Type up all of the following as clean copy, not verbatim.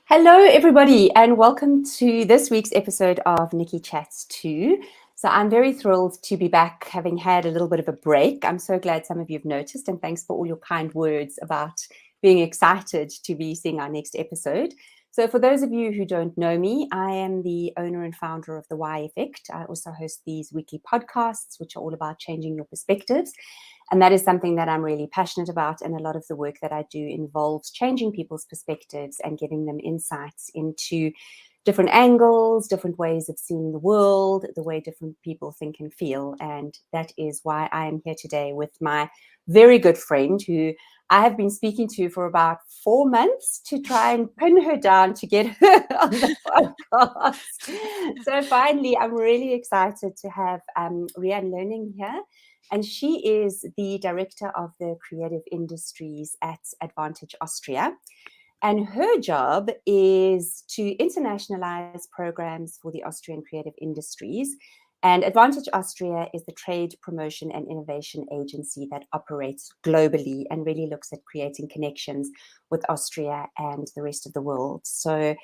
Hello, everybody, and welcome to this week's episode of Nicci Chats 2. So I'm very thrilled to be back, having had a little bit of a break. I'm so glad some of you have noticed, and thanks for all your kind words about being excited to be seeing our next episode. So for those of you who don't know me, I am the owner and founder of The Why Effect. I also host these weekly podcasts, which are all about changing your perspectives. And that is something that I'm really passionate about. And a lot of the work that I do involves changing people's perspectives and giving them insights into different angles, different ways of seeing the world, the way different people think and feel. And that is why I am here today with my very good friend who I have been speaking to for about 4 months to try and pin her down to get her on the podcast. So finally, I'm really excited to have Reanne Leuning here. And she is the director of the creative industries at Advantage Austria. And her job is to internationalize programs for the Austrian creative industries. And Advantage Austria is the trade promotion and innovation agency that operates globally and really looks at creating connections with Austria and the rest of the world. So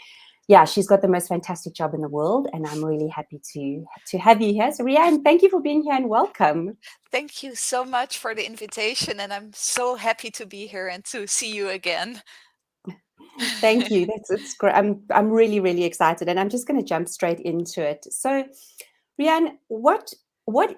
yeah, she's got the most fantastic job in the world, and I'm really happy to have you here. So Reanne, thank you for being here and welcome. Thank you so much for the invitation, and I'm so happy to be here and to see you again. Thank you. It's great. I'm really excited, and I'm just going to jump straight into it. So, Reanne, what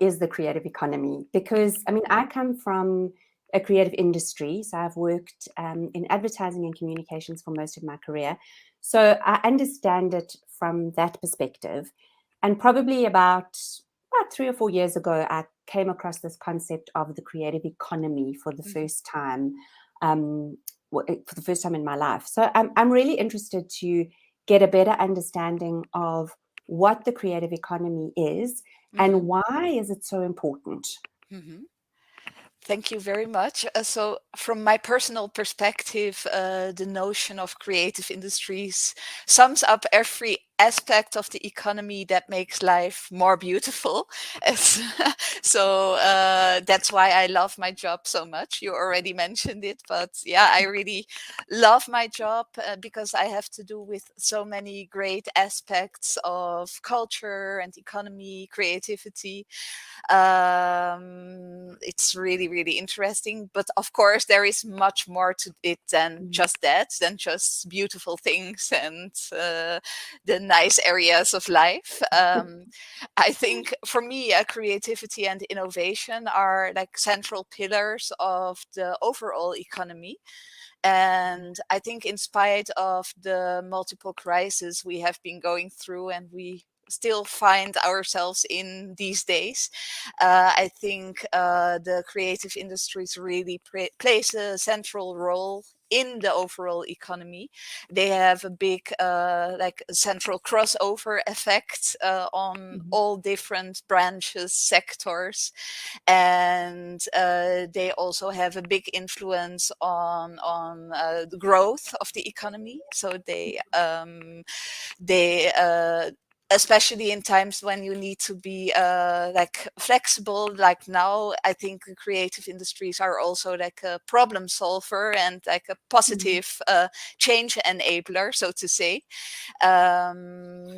is the creative economy? Because I mean, I come from a creative industry, so I've worked in advertising and communications for most of my career. So I understand it from that perspective. And probably about 3 or 4 years ago, I came across this concept of the creative economy for the Mhm, first time. Um, for the first time in my life. So I'm really interested to get a better understanding of what the creative economy is mhm, and why is it so important? mhm. Thank you very much. So, from my personal perspective, the notion of creative industries sums up every aspect of the economy that makes life more beautiful. As- that's why I love my job so much. You already mentioned it, but yeah, I really love my job because I have to do with so many great aspects of culture and economy, creativity. It's really interesting, but of course there is much more to it than Mm, just that, than just beautiful things and the nice areas of life. I think for me, creativity and innovation are like central pillars of the overall economy. And I think, in spite of the multiple crises we have been going through and we still find ourselves in these days, I think the creative industries really plays a central role in the overall economy. They have a big like central crossover effect on mhm, all different branches, sectors, and they also have a big influence on the growth of the economy. So they especially in times when you need to be like flexible, like now, I think the creative industries are also like a problem solver and like a mhm, positive change enabler, so to say.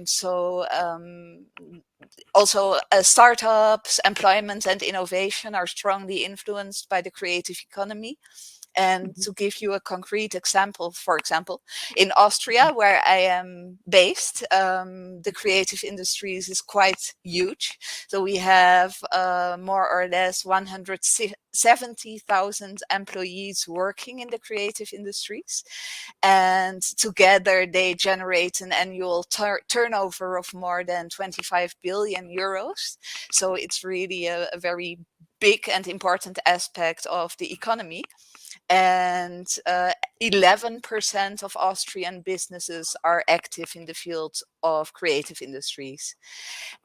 So also startups, employment and innovation are strongly influenced by the creative economy. And mhm, to give you a concrete example, for example, in Austria, where I am based, the creative industries is quite huge. So we have more or less 170,000 employees working in the creative industries. And together they generate an annual turnover of more than 25 billion euros. So it's really a very big and important aspect of the economy. And 11% of Austrian businesses are active in the field of creative industries.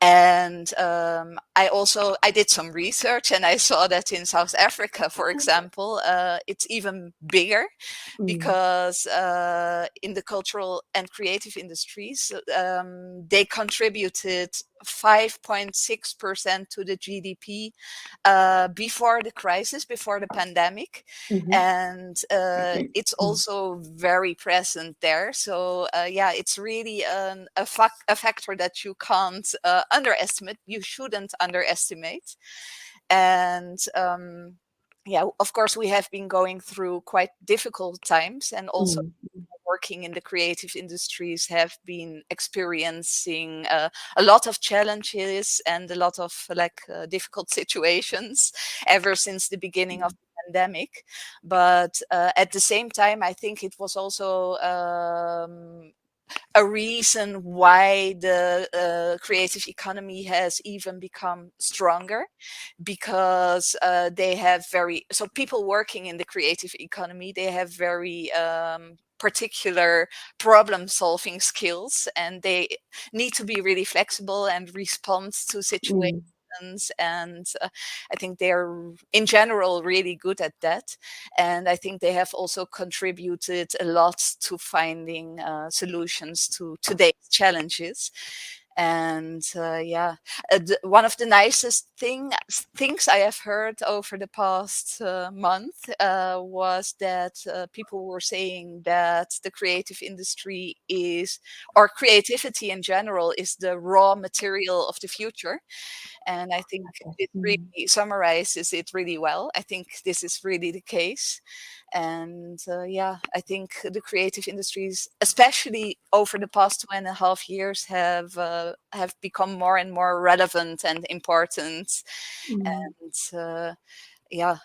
And I did some research, and I saw that in South Africa, for example, it's even bigger, Mm. because in the cultural and creative industries, they contributed 5.6% to the GDP before the crisis, before the pandemic. Mhm. And it's Mm. also very present there. So yeah, it's really a factor that you can't underestimate. You shouldn't underestimate. And yeah, of course, we have been going through quite difficult times, and also Mm. working in the creative industries have been experiencing a lot of challenges and a lot of difficult situations ever since the beginning of Mm. the pandemic. But at the same time, I think it was also a reason why the creative economy has even become stronger, because they have so people working in the creative economy, they have very particular problem solving skills, and they need to be really flexible and respond to situations. Mm. And I think they're in general really good at that. And I think they have also contributed a lot to finding solutions to today's challenges. And yeah, one of the nicest things I have heard over the past month was that people were saying that the creative industry is, or creativity in general, is the raw material of the future. And I think it Mm. really summarizes it really well. I think this is really the case. And yeah, I think the creative industries, especially over the past 2.5 years, have become more and more relevant and important. Mm. And yeah,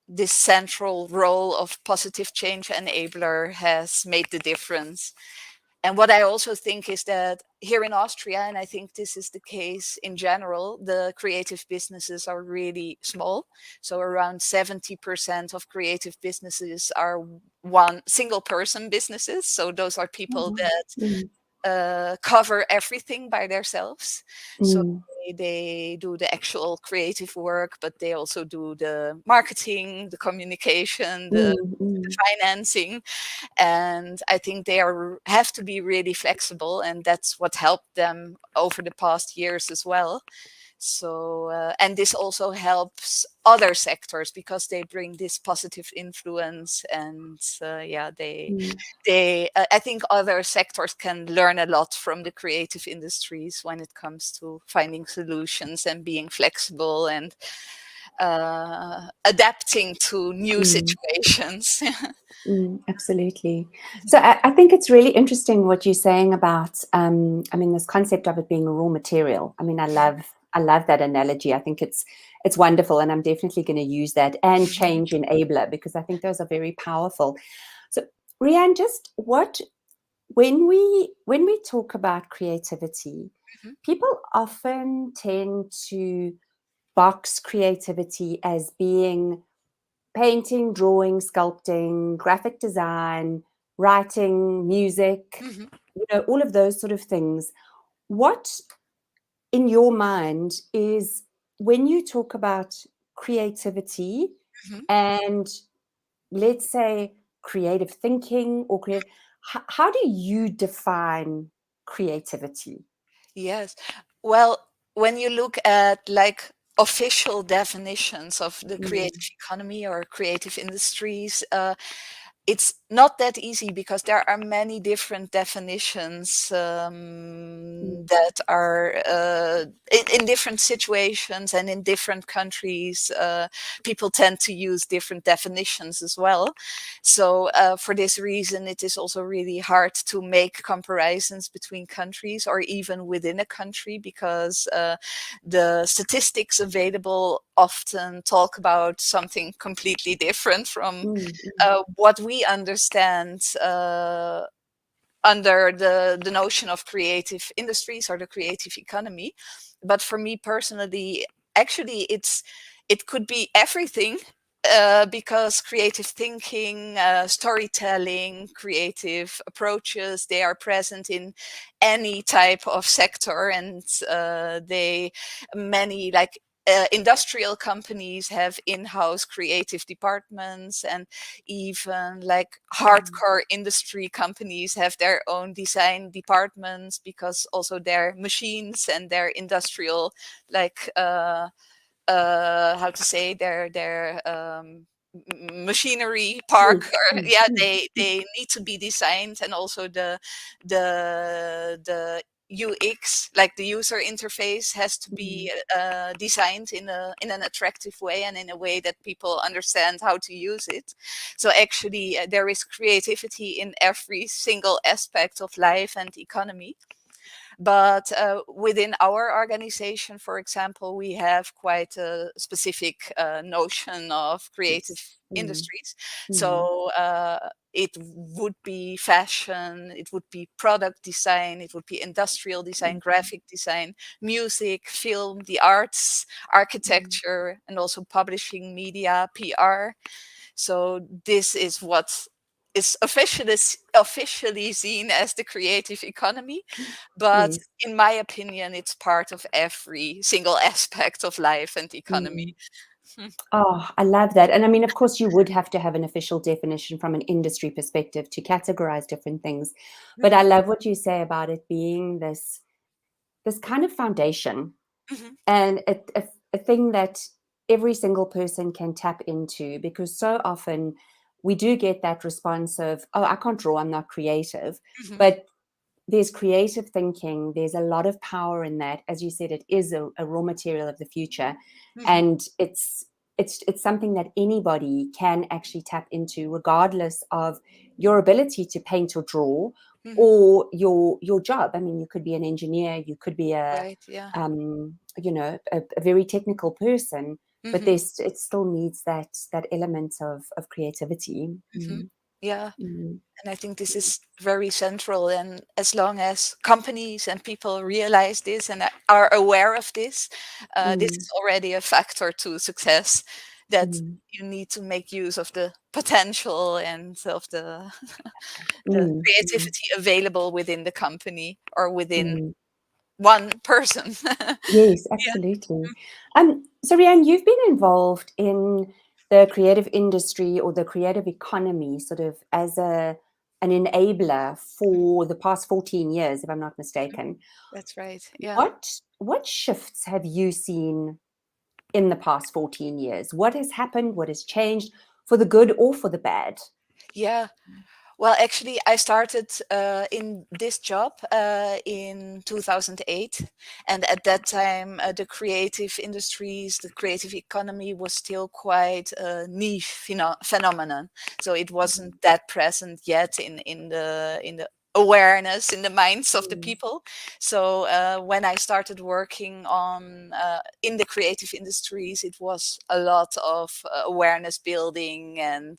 this central role of positive change enabler has made the difference. And what I also think is that here in Austria, and I think this is the case in general, the creative businesses are really small. So around 70% of creative businesses are one single person businesses. So those are Oh, people wow. that Mm. cover everything by themselves. So Mm. they do the actual creative work, but they also do the marketing, the communication, Mm. the Mm. financing. And I think they have to be really flexible, and that's what helped them over the past years as well. So and this also helps other sectors, because they bring this positive influence. And yeah, Mm. I think other sectors can learn a lot from the creative industries when it comes to finding solutions and being flexible and adapting to new Mm. situations. Mm, absolutely. So I think it's really interesting what you're saying about, I mean, this concept of it being a raw material. I mean, I love that analogy. I think it's wonderful, and I'm definitely going to use that, and change enabler, because I think those are very powerful. So, Reanne, just when we talk about creativity, Mhm. people often tend to box creativity as being painting, drawing, sculpting, graphic design, writing, music, Mhm. all of those sort of things. What, in your mind, is when you talk about creativity Mhm. and, let's say, creative thinking or how do you define creativity? Yes. Well, when you look at official definitions of the Mm. creative economy or creative industries, it's not that easy, because there are many different definitions Mm. that are in different situations and in different countries. People tend to use different definitions as well. So, for this reason, it is also really hard to make comparisons between countries or even within a country, because the statistics available often talk about something completely different from Mm. Mm. what we understand under the notion of creative industries or the creative economy. But for me personally, actually, it could be everything. because creative thinking, storytelling, creative approaches, they are present in any type of sector, and many like industrial companies have in-house creative departments, and even like Mm. hardcore industry companies have their own design departments, because also their machines and their industrial like how to say machinery park, Yes. or Mm, yeah, mm, they need to be designed, and also the UX, like the user interface, has to mm, be designed in an attractive way, and in a way that people understand how to use it. So actually, there is creativity in every single aspect of life and economy. But within our organization, for example, we have quite a specific notion of creative yes. Mm, industries. mm, So it would be fashion, it would be product design, it would be industrial design, mm, graphic design, music, film, the arts, mm, architecture, and also publishing, media, PR. So this is what is officially seen as the creative economy, but yes. in my opinion, it's part of every single aspect of life and economy. Mm. Oh, I love that. And I mean, of course, you would have to have an official definition from an industry perspective to categorize different things. But I Mhm, love what you say about it being this kind of foundation, mhm, and a thing that every single person can tap into, because so often we do get that response of, oh, I can't draw, I'm not creative. mhm, But there's creative thinking, there's a lot of power in that. As you said, it is a raw material of the future, mhm, and it's something that anybody can actually tap into, regardless of your ability to paint or draw, mhm. or your job. I mean, you could be an engineer, you could be Right, yeah. a very technical person, but Mhm, there's it still needs that element of creativity. mhm. Mm, Yeah. mm, And I think this is very central. And as long as companies and people realize this and are aware of this, this mm, is already a factor to success. That mm, you need to make use of the potential and of the the mm, mm, creativity available within the company or within mm. one person. Yes, Yeah. absolutely. So Rianne, you've been involved in the creative industry or the creative economy sort of as an enabler for the past 14 years, if I'm not mistaken. That's right. Yeah. What shifts have you seen in the past 14 years? What has happened? What has changed for the good or for the bad? Yeah. Well, actually, I started in this job in 2008. And at that time, the creative industries, the creative economy was still quite a niche phenomenon. So it wasn't that present yet in the awareness in the minds of the Mm, people. So when I started working on in the creative industries, it was a lot of awareness building, and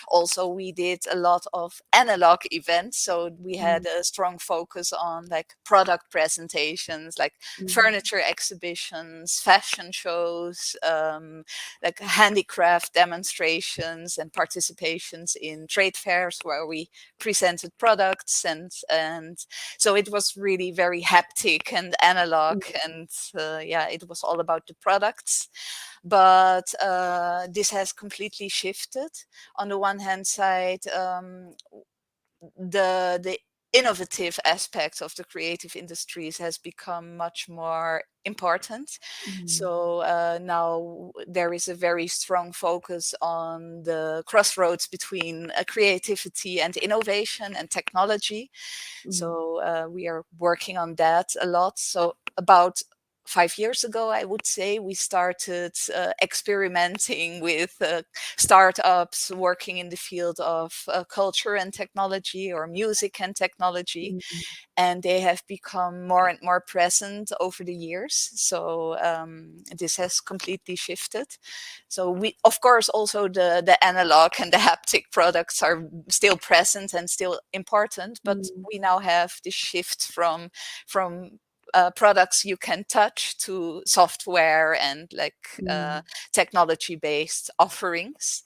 also we did a lot of analog events. So we had mm, a strong focus on like product presentations, like mm, furniture exhibitions, fashion shows, like handicraft demonstrations and participations in trade fairs where we presented products. And so it was really very haptic and analog, mm, and yeah, it was all about the products. But this has completely shifted. On the one hand side, the innovative aspects of the creative industries has become much more important. mm, So now there is a very strong focus on the crossroads between creativity and innovation and technology. mm, So we are working on that a lot. So about 5 years ago, I would say, we started experimenting with startups working in the field of culture and technology, or music and technology, mm, and they have become more and more present over the years. So this has completely shifted. So we, of course, also the analog and the haptic products are still present and still important, but mm, we now have this shift from products you can touch to software and like Mm. technology-based offerings.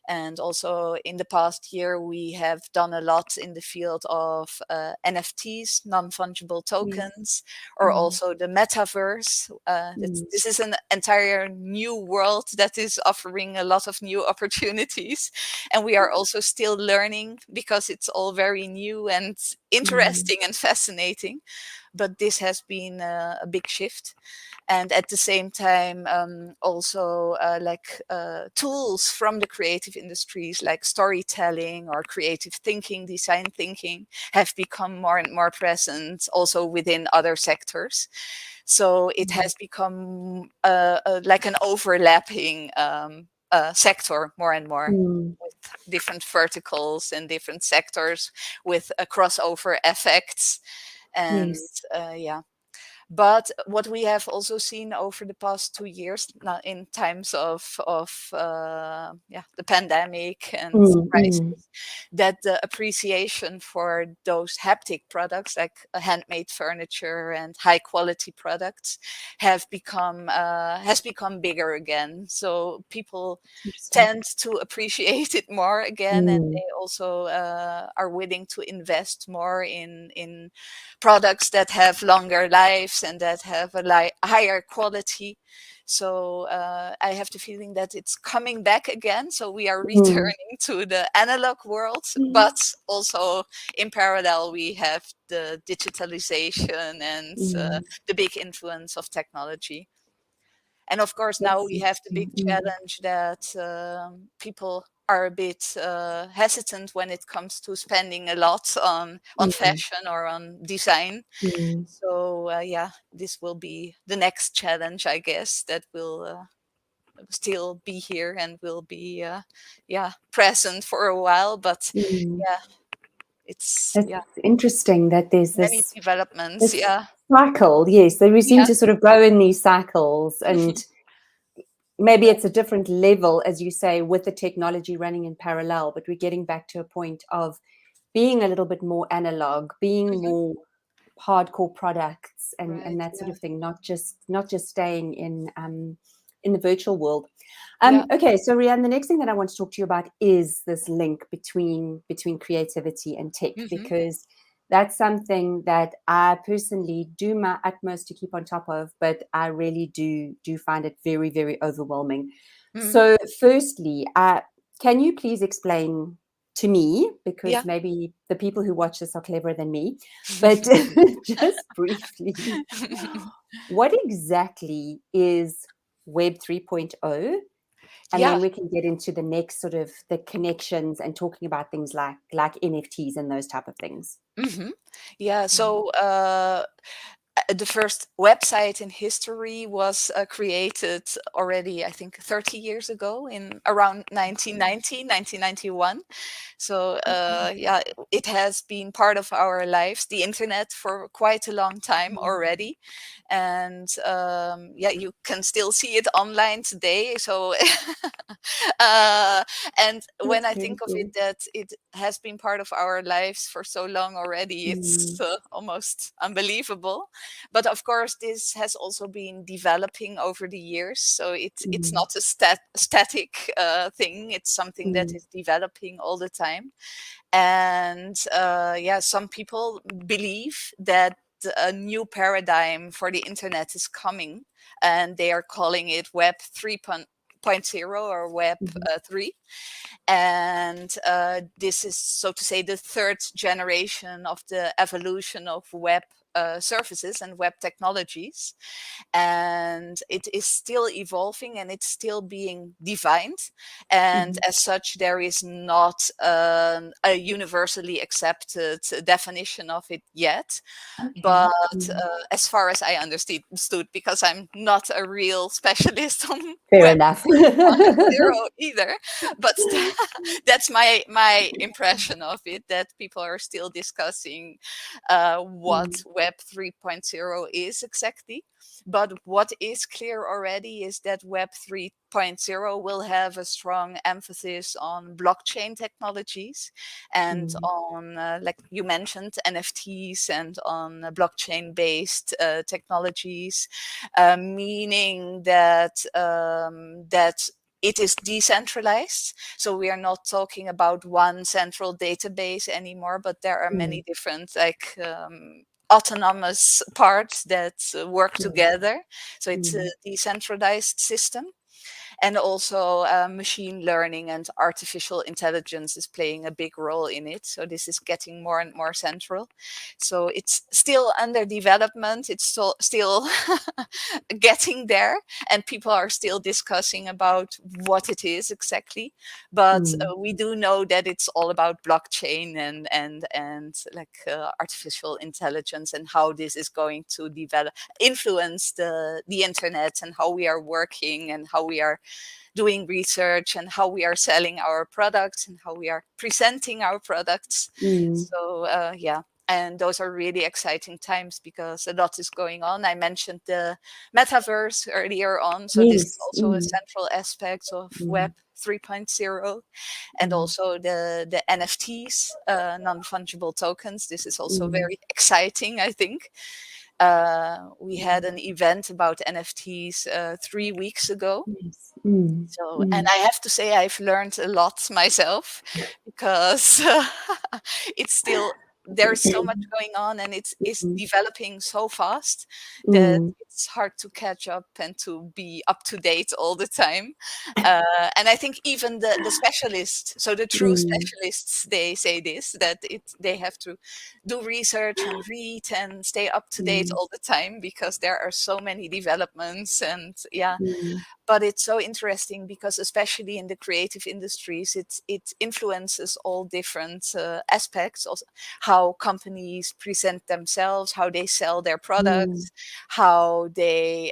And also in the past year, we have done a lot in the field of NFTs, non-fungible Yes. tokens, or Mm. also the metaverse. Mm. This is an entire new world that is offering a lot of new opportunities. And we are also still learning because it's all very new and Mm. interesting and fascinating. But this has been a big shift. And at the same time, also like tools from the creative industries like storytelling or creative thinking, design thinking, have become more and more present also within other sectors. So it Mm. has become like an overlapping sector more and more, Mm. with different verticals and different sectors, with crossover effects. And Yes. yeah, but what we have also seen over the past 2 years, now in times of yeah, the pandemic and Mm. Mm. crisis, that the appreciation for those haptic products like handmade furniture and high quality products has become bigger again. So people Interesting. tend to appreciate it more again, and Mm. they also are willing to invest more in products that have longer lives and that have a higher quality. So I have the feeling that it's coming back again. So we are Mm. returning to the analog world, Mm. but also in parallel we have the digitalization and Mm. the big influence of technology. And of course, now That's we have the big interesting. Mm. challenge that people are a bit hesitant when it comes to spending a lot on Mm. fashion or on design. Mm. So yeah, this will be the next challenge, I guess, that will still be here and will be yeah, present for a while. But Mm. yeah, it's That's yeah, interesting that there's many developments. this Yeah, cycle. Yes, that we seem yeah, to sort of go in these cycles, and maybe yeah. it's a different level, as you say, with the technology running in parallel, but we're getting back to a point of being a little bit more analog, being Mhm. more hardcore products and Right. that sort Yeah. of thing, not just staying in the virtual world. Yeah. Okay, so Reanne, the next thing that I want to talk to you about is this link between creativity and tech, Hmm. because that's something that I personally do my utmost to keep on top of, but I really do find it very, very overwhelming. Hmm. So, firstly, can you please explain to me, Yeah. because maybe the people who watch this are cleverer than me, but just briefly, what exactly is Web 3.0? And Yeah. then we can get into the next sort of the connections and talking about things like NFTs and those type of things. Hmm. Yeah. Mm. So the first website in history was created already, I think, 30 years ago in around Okay. 1990, 1991. So Okay. yeah, it has been part of our lives, the internet, for quite a long time Mm. already. And yeah, you can still see it online today. So uh, and when That's I think of it, beautiful. that it has been part of our lives for so long already, it's Mm. almost unbelievable. But of course, this has also been developing over the years. So it's Mm. not a static thing. It's something that Mm. is developing all the time. And yeah, some people believe that a new paradigm for the internet is coming, and they are calling it Web 3.0 or Web Mhm. 3. And this is, so to say, the third generation of the evolution of web services and web technologies. And it is still evolving and it's still being defined. And Mhm. as such, there is not a universally accepted definition of it yet. Okay. But Mm. as far as I understood, because I'm not a real specialist on Fair web enough. 3.0 either, but that that's my impression of it, that people are still discussing what Web 3.0 is exactly. But what is clear already is that Web 3.0 will have a strong emphasis on blockchain technologies and on, like you mentioned, NFTs, and on blockchain based technologies, meaning that it is decentralized. So we are not talking about one central database anymore, but there are many different, like, autonomous parts that work together. So it's a decentralized system. And also machine learning and artificial intelligence is playing a big role in it. So this is getting more and more central. So it's still under development. It's still getting there, and people are still discussing about what it is exactly. But we do know that it's all about blockchain and like artificial intelligence, and how this is going to develop, influence the internet, and how we are working, and how we are doing research, and how we are selling our products, and how we are presenting our products. So yeah, and those are really exciting times because a lot is going on. I mentioned the metaverse earlier on, so this is Yes. also a central aspect of Web 3.0. And also the NFTs, non-fungible tokens. This is also very exciting, I think. We had an event about NFTs 3 weeks ago. Yes. So, and I have to say, I've learned a lot myself, because it's still, there's so much going on, and it's developing so fast that it's hard to catch up and to be up to date all the time. And I think even the specialists, so the true specialists, they say this, that they have to do research and read and stay up to date all the time, because there are so many developments. And yeah, but it's so interesting because, especially in the creative industries, it influences all different aspects of how companies present themselves, how they sell their products, how they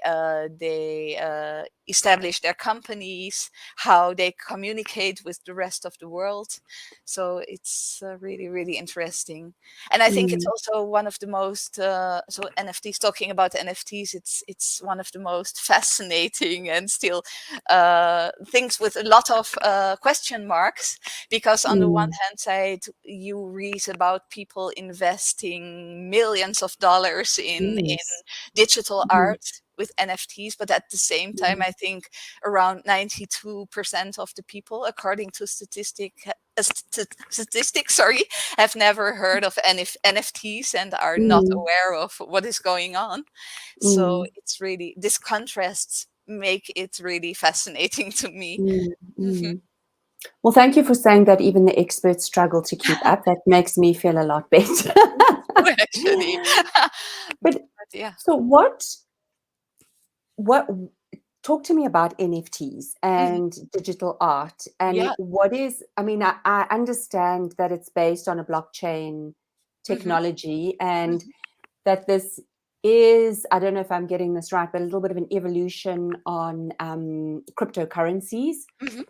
establish their companies, how they communicate with the rest of the world. So it's really, really interesting. And I think it's also one of the most, so NFTs, talking about NFTs, it's one of the most fascinating and still things with a lot of question marks, because on the one hand side, you read about people investing millions of dollars in digital art with NFTs, but at the same time, I think around 92% of the people, according to statistics, sorry, have never heard of NFTs and are not aware of what is going on. So it's really, this contrasts make it really fascinating to me. Well, thank you for saying that even the experts struggle to keep up. That makes me feel a lot better. Actually, But yeah. so what talk to me about NFTs and digital art, and Yeah. what is, I mean, I understand that it's based on a blockchain technology, and that this is, I don't know if I'm getting this right, but a little bit of an evolution on cryptocurrencies,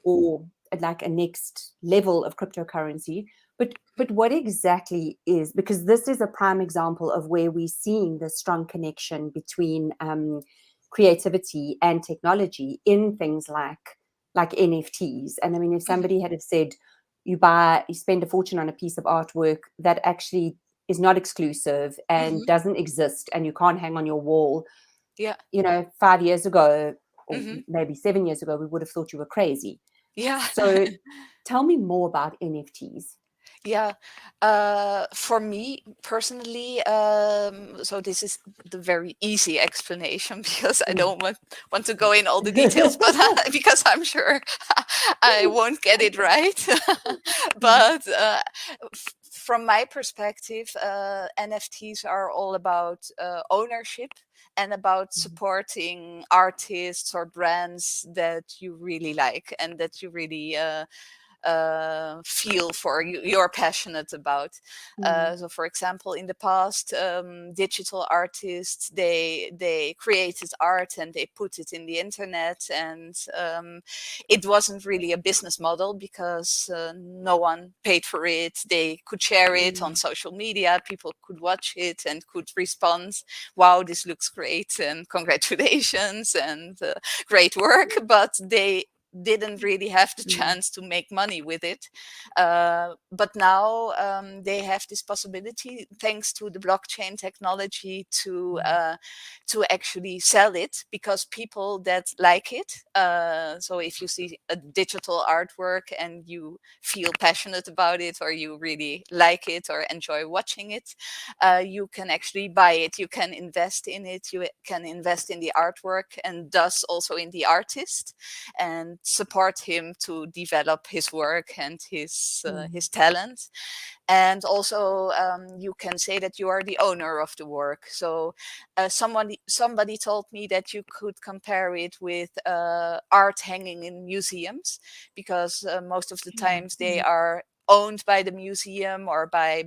or like a next level of cryptocurrency. But what exactly is, because this is a prime example of where we're seeing the strong connection between creativity and technology in things like NFTs. And I mean, if somebody had have said, you spend a fortune on a piece of artwork that actually is not exclusive and doesn't exist, and you can't hang on your wall, Yeah. 5 years ago, or maybe 7 years ago, we would have thought you were crazy. Yeah. So tell me more about NFTs. Yeah. For me personally, so this is the very easy explanation, because I don't want to go in all the details, but because I'm sure I won't get it right. But from my perspective, NFTs are all about ownership, and about supporting artists or brands that you really like, and that you really feel for you're passionate about. So for example, in the past, digital artists, they created art and they put it in the internet, and it wasn't really a business model because no one paid for it. They could share it on social media, people could watch it and could respond, wow, this looks great and congratulations and great work, but they didn't really have the chance to make money with it. But now they have this possibility, thanks to the blockchain technology, to actually sell it, because people that like it, so if you see a digital artwork and you feel passionate about it, or you really like it or enjoy watching it, you can actually buy it, you can invest in it, you can invest in the artwork, and thus also in the artist, and support him to develop his work and his talent. And also you can say that you are the owner of the work. So somebody told me that you could compare it with art hanging in museums, because most of the times they are owned by the museum, or by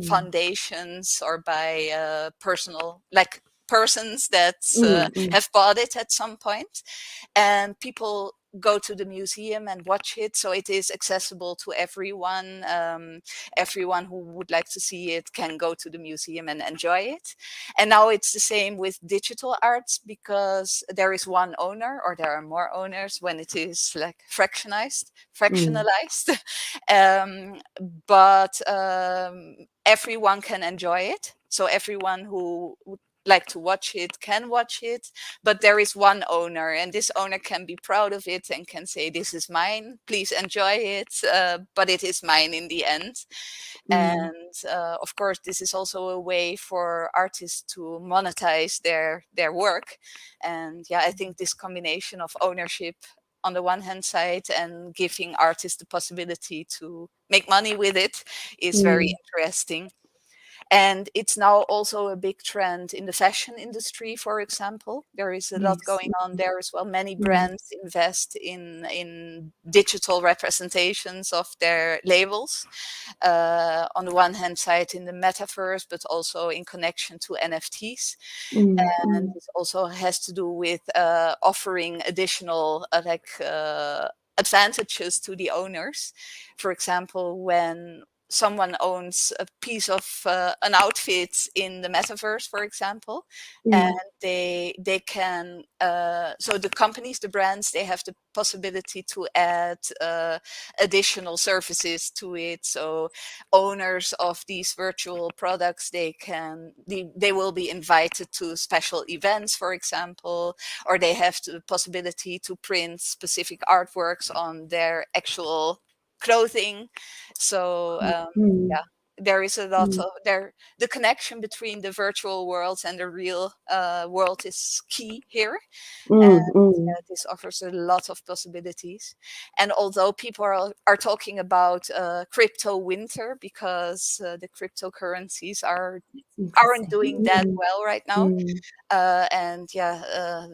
foundations, or by personal, like persons that have bought it at some point, and people go to the museum and watch it, so it is accessible to everyone. Everyone who would like to see it can go to the museum and enjoy it. And now it's the same with digital arts, because there is one owner, or there are more owners when it is like fractionalized. But everyone can enjoy it, so everyone who would like to watch it can watch it, but there is one owner, and this owner can be proud of it and can say, this is mine, please enjoy it, but it is mine in the end. And of course, this is also a way for artists to monetize their work. And yeah, I think this combination of ownership on the one hand side and giving artists the possibility to make money with it is very interesting. And it's now also a big trend in the fashion industry, for example. There is a lot going on there as well. Many brands invest in digital representations of their labels. On the one hand side in the metaverse, but also in connection to NFTs. And this also has to do with offering additional advantages to the owners. For example, when someone owns a piece of an outfit in the metaverse, for example, and they can, so the companies, the brands, they have the possibility to add additional services to it. So owners of these virtual products, they will be invited to special events, for example, or they have the possibility to print specific artworks on their actual clothing. So yeah, there is a lot of the connection between the virtual worlds and the real world is key here. And this offers a lot of possibilities. And although people are talking about crypto winter, because the cryptocurrencies aren't doing that well right now. And yeah,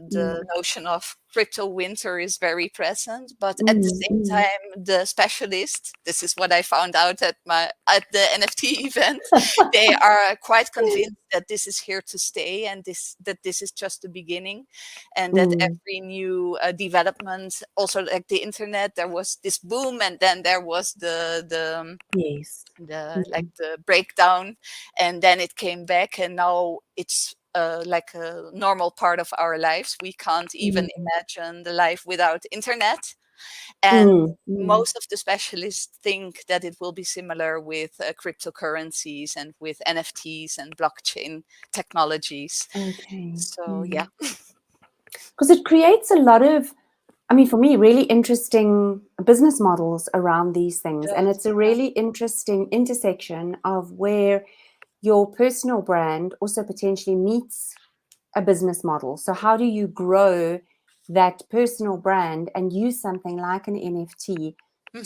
the notion of crypto winter is very present, but at the same time, the specialists, this is what I found out at the NFT event, they are quite convinced that this is here to stay, and that this is just the beginning, and that every new development, also like the internet, there was this boom, and then there was the like the breakdown, and then it came back, and now it's like a normal part of our lives. We can't even imagine the life without internet. And most of the specialists think that it will be similar with cryptocurrencies and with NFTs and blockchain technologies. So yeah. Because it creates a lot of, I mean, for me, really interesting business models around these things. And it's a really interesting intersection of where your personal brand also potentially meets a business model. So how do you grow that personal brand and use something like an NFT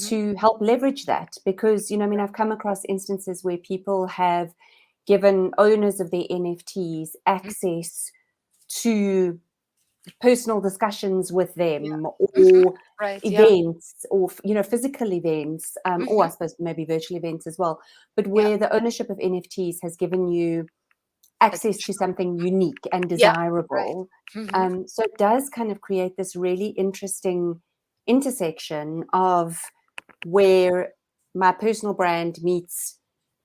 to help leverage that? Because, you know, I mean, I've come across instances where people have given owners of their NFTs access to personal discussions with Yeah. them, Mhm. or Right. Yeah. events, or physical events, or I Mhm. suppose maybe virtual events as well, but Yeah. where the ownership of NFTs has given you access to Additional. something unique and Yeah. Right. desirable. Mhm. So it does kind of create this really interesting intersection of where my personal brand meets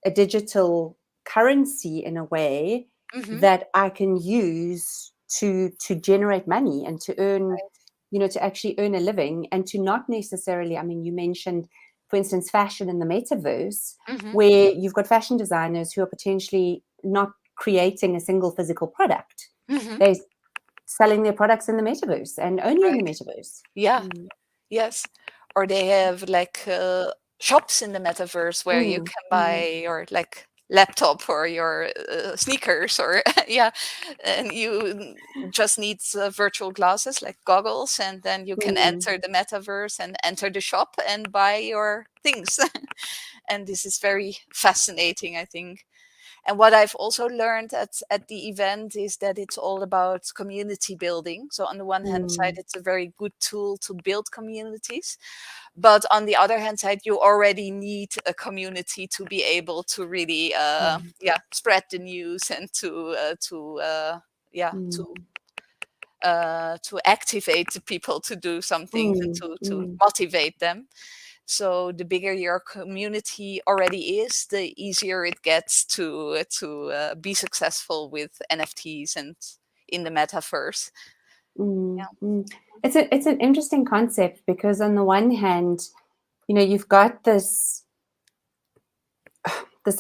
a digital currency in a way Mhm. that I can use to generate money and to earn, Right. to actually earn a living, and to not necessarily, I mean, you mentioned, for instance, fashion in the metaverse, Mhm. where you've got fashion designers who are potentially not creating a single physical product. Mhm. They're selling their products in the metaverse and only in the Right. metaverse. Yeah. Mm, Yes. Or they have like shops in the metaverse where you mm, can mm, buy your like laptop or your sneakers or yeah, and you just need virtual glasses like goggles, and then you can mm, enter the metaverse and enter the shop and buy your things. And this is very fascinating, I think. And what I've also learned at the event is that it's all about community building. So on the one hand side, mm, it's a very good tool to build communities. But on the other hand side, you already need a community to be able to really, mm, yeah, spread the news and yeah, mm, to activate the people to do some things and mm, to mm. motivate them. So the bigger your community already is, the easier it gets to be successful with NFTs and in the metaverse. Mm, Yeah. mm. It's an interesting concept, because on the one hand, you've got this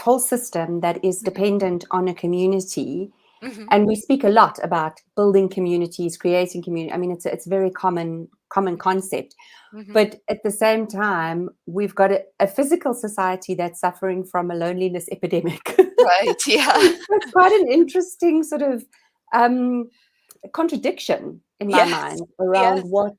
whole system that is Mhm. dependent on a community, Mhm. and we speak a lot about building communities, creating community. I mean, it's a very common concept, Mhm. but at the same time, we've got a physical society that's suffering from a loneliness epidemic. Right. Yeah. It's quite an interesting sort of um, contradiction in my Yes. mind around Yes. what,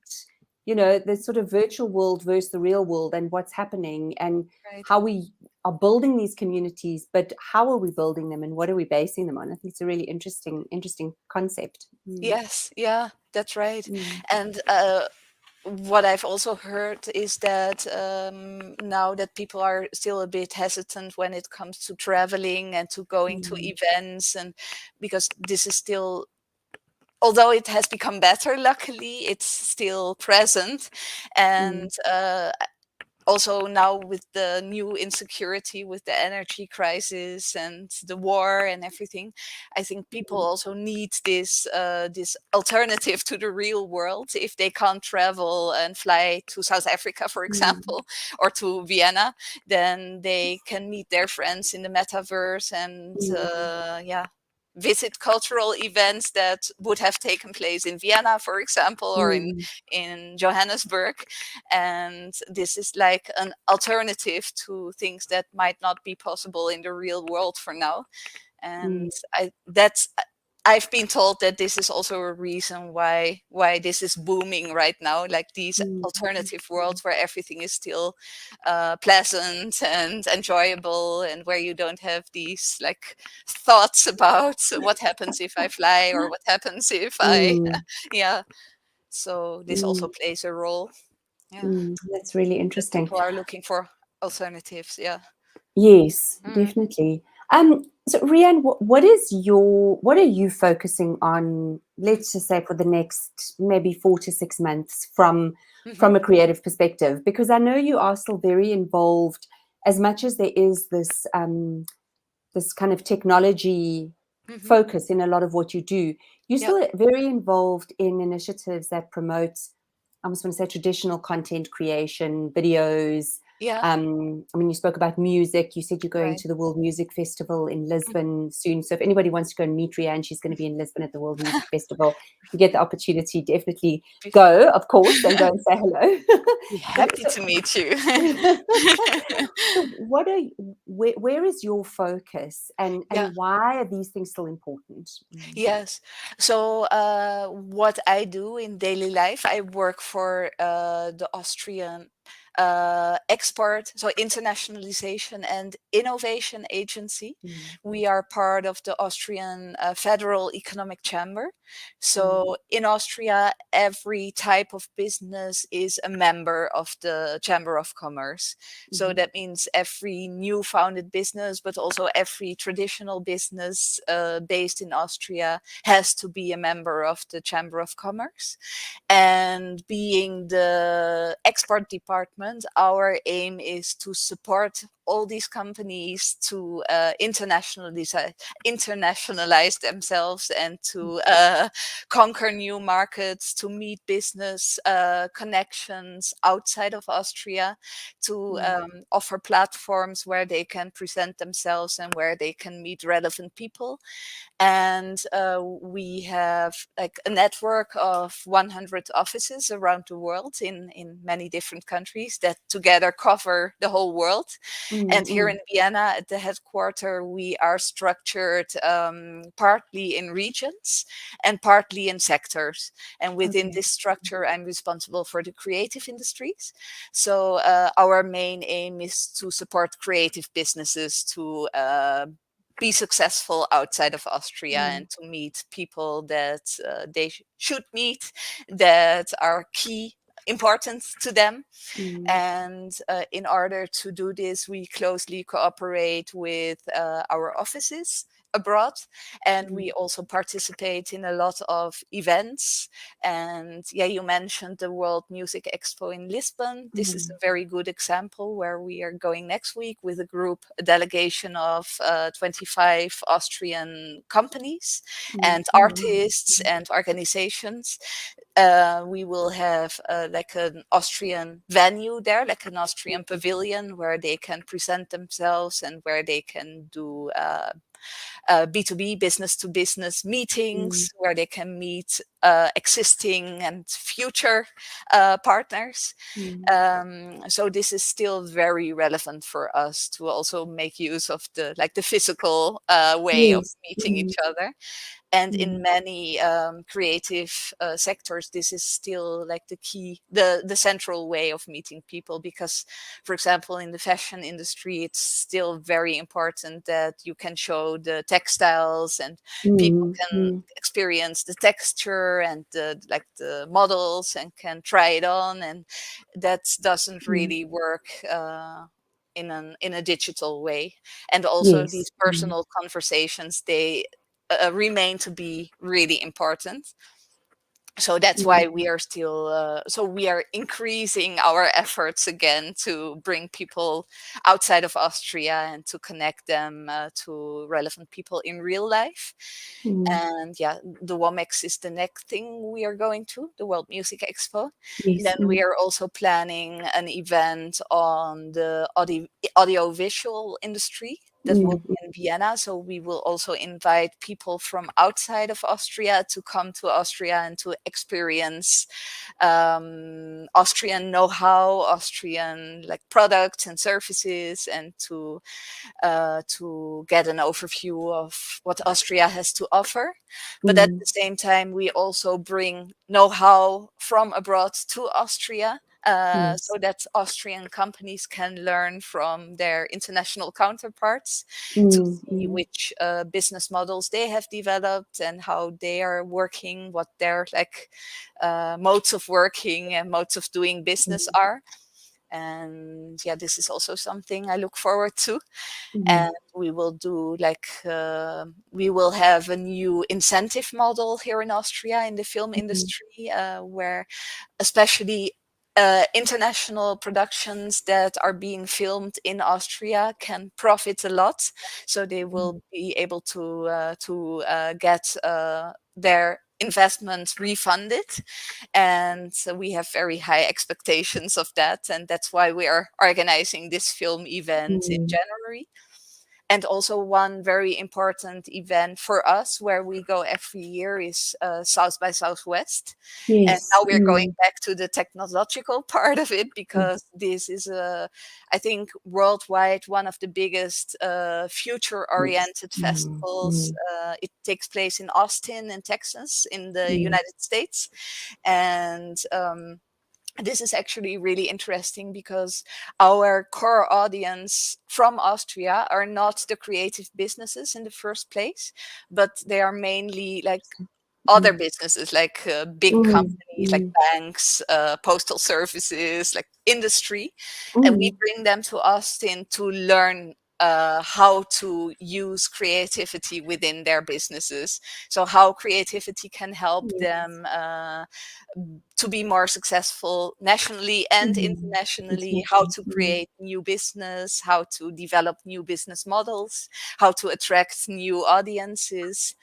the sort of virtual world versus the real world, and what's happening, and Right. how we are building these communities, but how are we building them and what are we basing them on? I think it's a really interesting concept. Yes. Yeah. That's right. Mm, And what I've also heard is that now that people are still a bit hesitant when it comes to traveling and to going to mm, events, and because this is still, although it has become better, luckily, it's still present. And mm, also now with the new insecurity with the energy crisis and the war and everything, I think people mm, also need this alternative to the real world. If they can't travel and fly to South Africa, for mm, example, or to Vienna, then they can meet their friends in the metaverse and mm, yeah, visit cultural events that would have taken place in Vienna, for example, or mm, in Johannesburg. And this is like an alternative to things that might not be possible in the real world for now. mm, And I've been told that this is also a reason why this is booming right now, like these mm, mm, alternative worlds where everything is still pleasant and enjoyable, and where you don't have these like thoughts about what happens if I fly or what happens if I mm, yeah. So this also mm, plays a role. Yeah, mm. That's really that interesting. people are looking for alternatives. Yeah. Yes, Mm, definitely. So Rianne, what are you focusing on, mm, let's just say for the next maybe 4 to 6 months, from mhm. a creative perspective? Because I know you are still very involved, as much as there is this kind of technology Mhm. focus in a lot of what you do. You're Yeah. still very involved in initiatives that promote, I almost want to say, traditional content creation, videos. Yeah. I mean, you spoke about music. You said you're going Right. to the World Music Festival in Mhm. Lisbon soon. So if anybody wants to go and meet Rianne, she's going to be in Lisbon at the World Music Festival. If you get the opportunity, definitely Be go, of course, and go and say hello. be but happy so, to meet you. so where is your focus, Yeah. and why are these things still important? Mm, Yes. So, what I do in daily life, I work for the Austrian. export, so internationalization and innovation agency. Mm, We are part of the Austrian Federal Economic Chamber. mm, So in Austria, every type of business is a member of the Chamber of Commerce. So mhm, that means every new founded business, but also every traditional business based in Austria has to be a member of the Chamber of Commerce. And being the export department, our aim is to support all these companies to internationalize themselves and to conquer new markets, to meet business connections outside of Austria, to mm, offer platforms where they can present themselves and where they can meet relevant people. And we have like a network of 100 offices around the world in many different countries that together cover the whole world. mm, And here in mm. Vienna at the headquarter, we are structured partly in regions and partly in sectors. And within Okay. this structure, I'm responsible for the creative industries. So our main aim is to support creative businesses to be successful outside of Austria Mm, and to meet people that they should meet, that are key important to them. mm, And in order to do this, we closely cooperate with our offices abroad, and mm, we also participate in a lot of events. And yeah, you mentioned the World Music Expo in Lisbon. This is a mm. very good example where we are going next week with a group, a delegation of 25 Austrian companies Mm. and Oh, wow. artists and organizations. We will have like an Austrian venue there, like an Austrian pavilion where they can present themselves and where they can do B2B, business to business Mm, meetings, where they can meet existing and future partners. mm. So this is still very relevant for us to also make use of the like the physical way of Yes. meeting Mm, each other. And in mm, many creative sectors, this is still like the key, the central way of meeting people. Because, for example, in the fashion industry, it's still very important that you can show the textiles and people mm, can mm, experience the texture and the like the models and can try it on. And that doesn't mm. really work in a digital way. And also Yes. these Mm, personal conversations, they remain to be really important. So that's mm, why we are still so we are increasing our efforts again to bring people outside of Austria and to connect them to relevant people in real life. mm. And yeah, the WOMEX is the next thing we are going to, the World Music Expo. Yes. Then we Mm, are also planning an event on the audiovisual industry that will mm, be in Vienna. So we will also invite people from outside of Austria to come to Austria and to experience Austrian know-how, Austrian like products and services, and to get an overview of what Austria has to offer. But at mm. the same time, we also bring know-how from abroad to Austria. Yes. So that Austrian companies can learn from their international counterparts to Mm, see mm, which business models they have developed and how they are working, what their like modes of working and modes of doing business mm, are. And yeah, this is also something I look forward to. mm, And we will do like we will have a new incentive model here in Austria in the film mm, industry, where especially international productions that are being filmed in Austria can profit a lot. So they mm, will be able to get their investments refunded. And so we have very high expectations of that. And that's why we are organizing this film event in mm. January. And also one very important event for us where we go every year is South by Southwest. And Yes. now we're going Mm, back to the technological part of it, mm. because this is I think worldwide one of the biggest Yes. future-oriented Mm, festivals. mm, It takes place in Austin, in Texas, in the mm, United States. And this is actually really interesting because our core audience from Austria are not the creative businesses in the first place, but they are mainly like other Mm, businesses, like big mm, companies, like mm, banks, postal services, like industry. And we mm. bring them to Austin to learn how to use creativity within their businesses. So how creativity can help Yes. them to be more successful nationally and Mm. internationally, how International. to Mm. create new business, how to develop new business models, how to attract new audiences.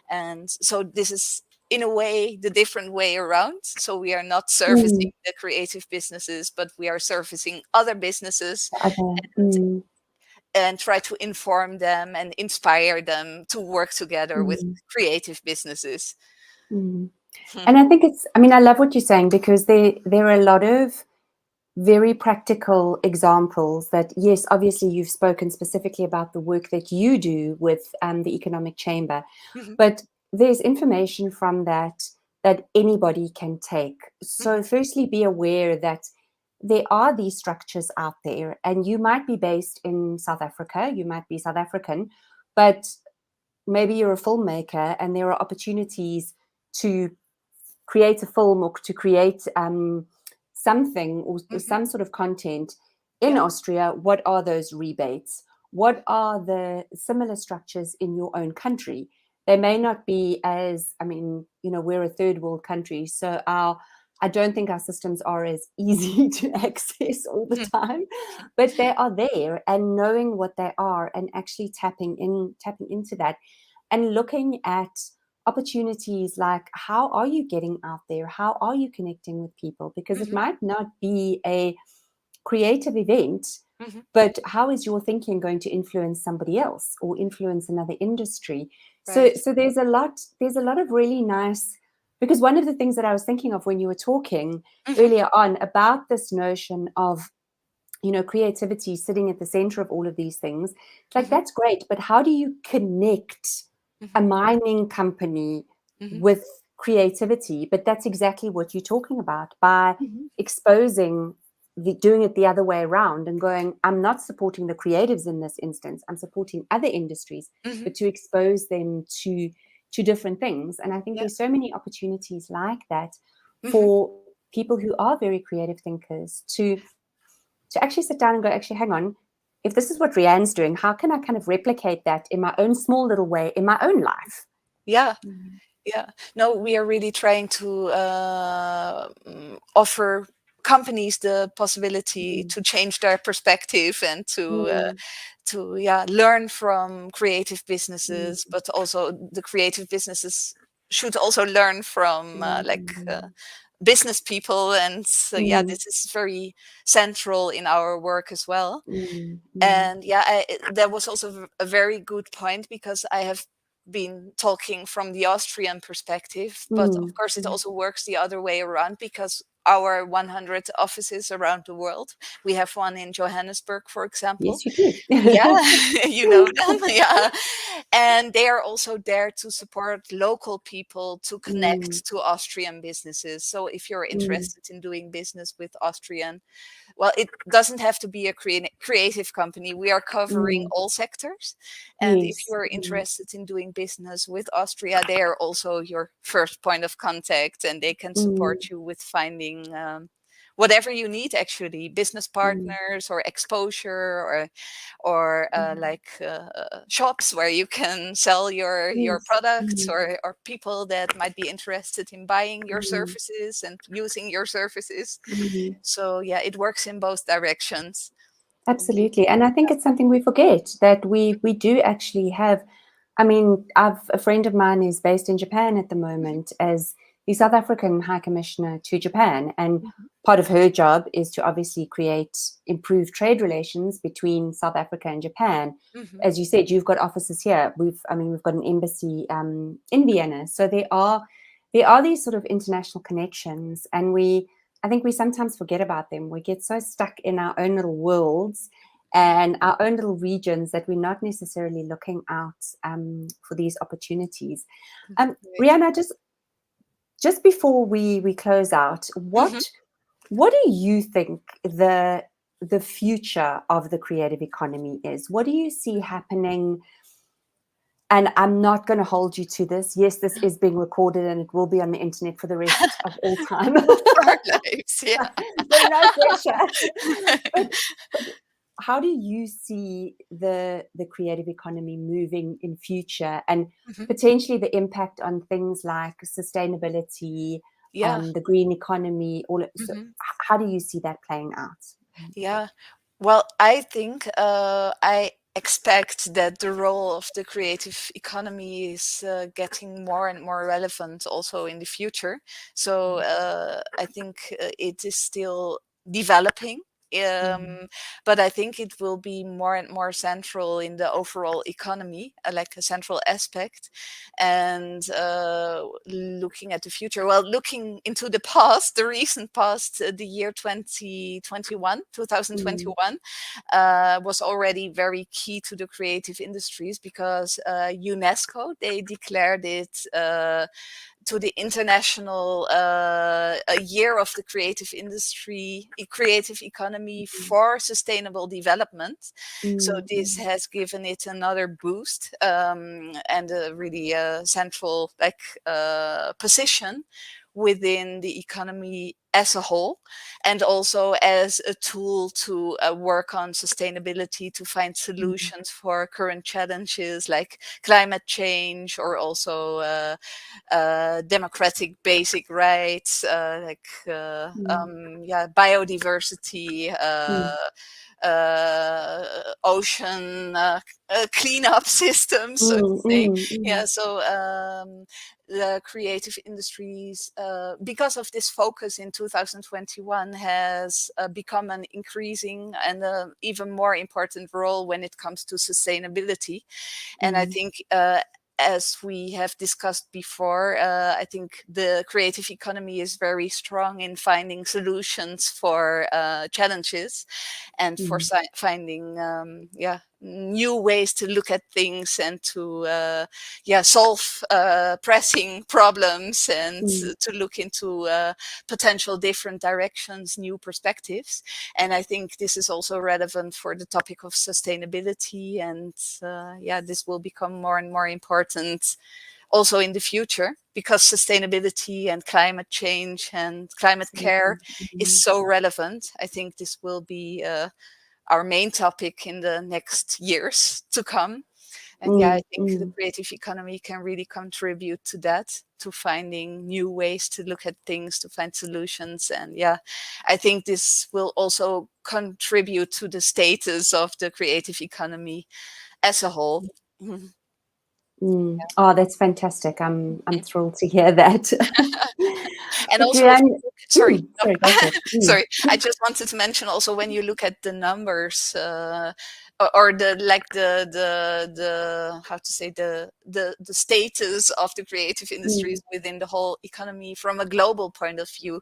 And so this is in a way the different way around. So we are not Mm. servicing the creative businesses, but we are servicing other businesses, The other. and Mm. try to inform them and inspire them to work together with Mm. creative businesses. Mm. And I think I mean, I love what you're saying, because there are a lot of very practical examples that, yes, obviously you've spoken specifically about the work that you do with the Economic Chamber, Mhm, but there's information from that that anybody can take. mhm, So firstly, be aware that there are these structures out there, and you might be based in South Africa, you might be South African, but maybe you're a filmmaker and there are opportunities to create a film or to create something or mhm. some sort of content in Yeah. Austria. What are those rebates? What are the similar structures in your own country? They may not be as, I mean, we're a third world country, so I don't think our systems are as easy to access all the Mhm, time, but they are there, and knowing what they are and actually tapping into that and looking at opportunities like, how are you getting out there? How are you connecting with people? Because it mhm, might not be a creative event, mhm. but how is your thinking going to influence somebody else or influence another industry? So Right. so there's a lot of really nice, because one of the things that I was thinking of when you were talking Mhm, earlier on about this notion of creativity sitting at the center of all of these things. It's like, mhm, that's great, but how do you connect a mhm, mining company mhm, with creativity? But that's exactly what you're talking about, by mhm. exposing doing it the other way around and going, I'm not supporting the creatives in this instance, I'm supporting other industries, Mhm. but to expose them to different things. And I think Yeah. there's so many opportunities like that Mhm. for people who are very creative thinkers to actually sit down and go, actually, hang on, if this is what Reanne's doing, how can I kind of replicate that in my own small little way in my own life? Yeah. Mm. Yeah. No, we are really trying to offer companies the possibility Mm. to change their perspective and Mm. to learn from creative Mm. businesses, but also the creative businesses should also learn from Mm. business people. And so, yeah, Mm. this is very central in our work as well. Mm. Mm. And that was also a very good point, because I have been talking from the Austrian perspective, but of Mm. course it Mm. also works the other way around, because our 100 offices around the world, we have one in Johannesburg, for example. Yes, you do. Yeah, you know them. Yeah. And they are also there to support local people to Mm. connect to Austrian businesses. So if you're Mm. interested in doing business with Austrian, well, it doesn't have to be a creative company. We are covering Mm. all sectors. And if Yes. you're Mm. interested in doing business with Austria, they are also your first point of contact, and they can Mm. support you with finding whatever you need, actually, business Mm. partners or exposure, or Mm. shops where you can sell your Yes. products, Mm. or people that might be interested in buying your Mm. services and using your services. Mm. So yeah, it works in both directions. And Absolutely. And I think it's something we forget, that we do actually have. I mean, a friend of mine is based in Japan at the Mhm, moment as the South African High Commissioner to Japan. And mhm, part of her job is to obviously create improved trade relations between South Africa and Japan. mhm, As you said, you've got offices here. We've got an embassy in Vienna. So there are these sort of international connections, and I think we sometimes forget about them. We get so stuck in our own little worlds and our own little regions that we're not necessarily looking out for these opportunities. right. Rihanna, just before we close out, Mhm. What do you think the future of the creative economy is? What do you see happening? And I'm not going to hold you to this. Yes, this is being recorded and it will be on the internet for the rest of all time. For our lives, yeah. So no pressure. But how do you see the creative economy moving in future, and Mhm. potentially the impact on things like sustainability, Yeah. the green economy, so Mhm. how do you see that playing out? Yeah. Well, I think I expect that the role of the creative economy is getting more and more relevant also in the future. So I think it is still developing. Mm, But I think it will be more and more central in the overall economy, like a central aspect. And looking at the future, well, looking into the past, the recent past, the year 2021, mm, 2021 was already very key to the creative industries, because UNESCO, they declared it to the international a year of the creative industry, creative economy for sustainable development. So mm, this mm, has given it another boost, and a really central position within the economy as a whole, and also as a tool to work on sustainability, to find mm, solutions for current challenges like climate change, or also democratic basic rights, mm, yeah, biodiversity, mm, ocean cleanup systems, so to mm, say. mm, Yeah, mm, so the creative industries, because of this focus in 2021, has become an increasing and even more important role when it comes to sustainability. And I mm, think, as we have discussed before, I think the creative economy is very strong in finding solutions for challenges, and for mm, finding, yeah, new ways to look at things, and to yeah, solve pressing problems, and mm, to look into potential different directions, new perspectives. And I think this is also relevant for the topic of sustainability, and yeah, this will become more and more important also in the future, because sustainability and climate change and climate care absolutely. is Mm, so relevant. I think this will be our main topic in the next years to come. And yeah, I mm, think the mm, creative economy can really contribute to that, to finding new ways to look at things, to find solutions. And yeah, I think this will also contribute to the status of the creative economy as a whole. Mhm. mm. Oh, that's fantastic. I'm thrilled to hear that. And But also, if Reanne, you look, sorry, no, sorry, go ahead. sorry, I just wanted to mention also, when you look at the numbers, or the, like, the how to say, the status of the creative Mm, industries within the whole economy from a global point of view,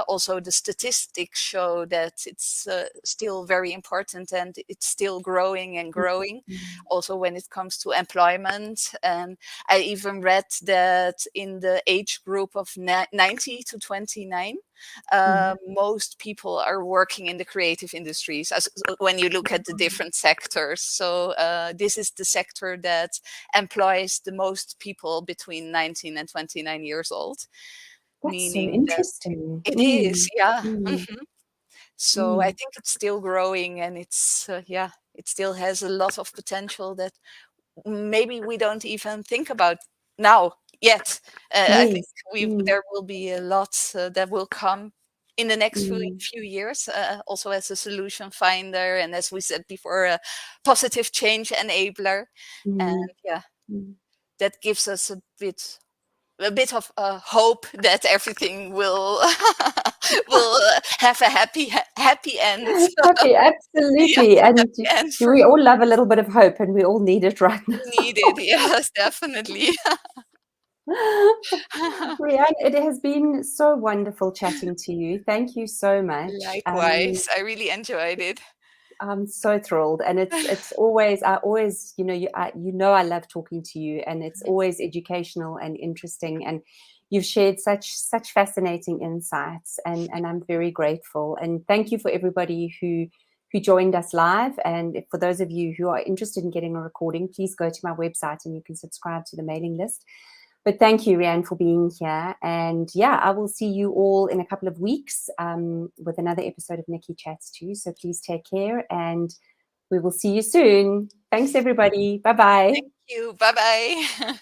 also the statistics show that it's still very important, and it's still growing and mm, growing, mm, also when it comes to employment. And I even read that in the age group of 90 to 29, mm. most people are working in the creative industries, as when you look at the different sectors. So this is the sector that employs the most people between 19 and 29 years old, That's so meaning that interesting. it is, Mm, yeah. mm, Mhm. So I mm. think it's still growing, and it's yeah, it still has a lot of potential that maybe we don't even think about now yet. I think Yes. we Mm, there will be a lot that will come in the next mm, few years, also as a solution finder, and as we said before, a positive change enabler. And mm, yeah, mm. that gives us a bit of hope that everything will will have a happy end. Happy, Yes, absolutely. a And happy end for we all love a little bit of hope, and we all need it right now. needed. Yes, definitely. Rianne, it has been so wonderful chatting to you. Thank you so much. Likewise, I really enjoyed it. I'm so thrilled, and it's always, I always, you know, I love talking to you, and it's always educational and interesting. And you've shared such fascinating insights, and I'm very grateful. And thank you for everybody who joined us live. And for those of you who are interested in getting a recording, please go to my website and you can subscribe to the mailing list. But thank you, Reanne, for being here. And yeah, I will see you all in a couple of weeks with another episode of Nicci Chats too. So please take care, and we will see you soon. Thanks, everybody. Bye-bye. Thank you. Bye-bye.